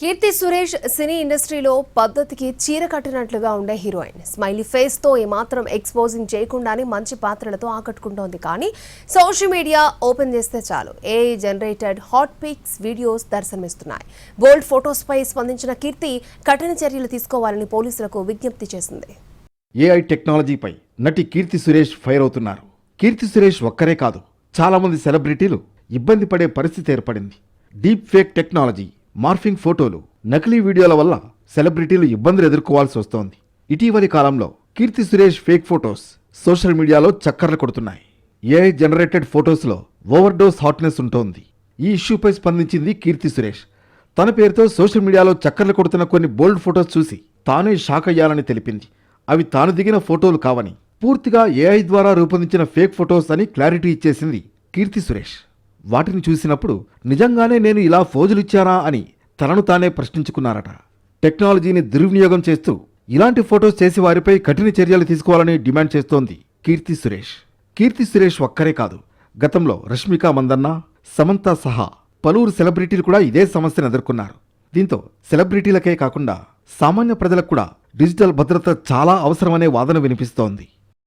కీర్తి సురేష్ సినీ ఇండస్ట్రీలో పద్ధతికి చీర కట్టినట్లుగా ఉండే హీరోయిన్. స్మైలీ ఫేస్ తో ఏమాత్రం ఎక్స్పోజింగ్ చేయకుండానే మంచి పాత్రలతో ఆకట్టుకుంటోంది. కానీ సోషల్ మీడియా ఓపెన్ చేస్తే చాలు AI generated hot pics videos దర్శనమిస్తున్నాయి. బోల్డ్ ఫొటోస్ పై స్పందించిన కీర్తి కఠిన చర్యలు తీసుకోవాలని పోలీసులకు విజ్ఞప్తి చేసింది. ఏఐ టెక్నాలజీపై నటి కీర్తి సురేష్ ఫైర్ అవుతున్నారు. కీర్తి సురేష్ ఒక్కరే కాదు, చాలా మంది సెలబ్రిటీలు ఇబ్బంది పడే పరిస్థితి ఏర్పడింది. డీప్ ఫేక్ టెక్నాలజీ, మార్ఫింగ్ ఫోటోలు, నకిలీ వీడియోల వల్ల సెలబ్రిటీలు ఇబ్బందులు ఎదుర్కోవాల్సి వస్తోంది. ఇటీవలి కాలంలో Keerthy Suresh fake photos social మీడియాలో చక్కర్లు కొడుతున్నాయి. ఏఐ జనరేటెడ్ ఫోటోస్లో ఓవర్డోస్ హాట్నెస్ ఉంటోంది. ఈ ఇష్యూపై స్పందించింది కీర్తి సురేష్. తన పేరుతో సోషల్ మీడియాలో చక్కర్లు కొడుతున్న కొన్ని బోల్డ్ ఫోటోస్ చూసి తానే షాక్ అయ్యాలని తెలిపింది. అవి తాను దిగిన ఫోటోలు కావని, పూర్తిగా ఏఐ ద్వారా రూపొందించిన ఫేక్ ఫోటోస్ అని క్లారిటీ ఇచ్చేసింది కీర్తి సురేష్. వాటిని చూసినప్పుడు నిజంగానే నేను ఇలా ఫోజులిచ్చానా అని తనను తానే ప్రశ్నించుకున్నారట. టెక్నాలజీని దుర్వినియోగం చేస్తూ ఇలాంటి ఫోటోస్ చేసి వారిపై కఠిన చర్యలు తీసుకోవాలని డిమాండ్ చేస్తోంది కీర్తి సురేష్. కీర్తి సురేష్ ఒక్కరే కాదు, గతంలో రష్మిక మందన్న, సమంత సహా పలువురు సెలబ్రిటీలు కూడా ఇదే సమస్యను ఎదుర్కొన్నారు. దీంతో సెలబ్రిటీలకే కాకుండా సామాన్య ప్రజలకు కూడా డిజిటల్ భద్రత చాలా అవసరమనే వాదన వినిపిస్తోంది.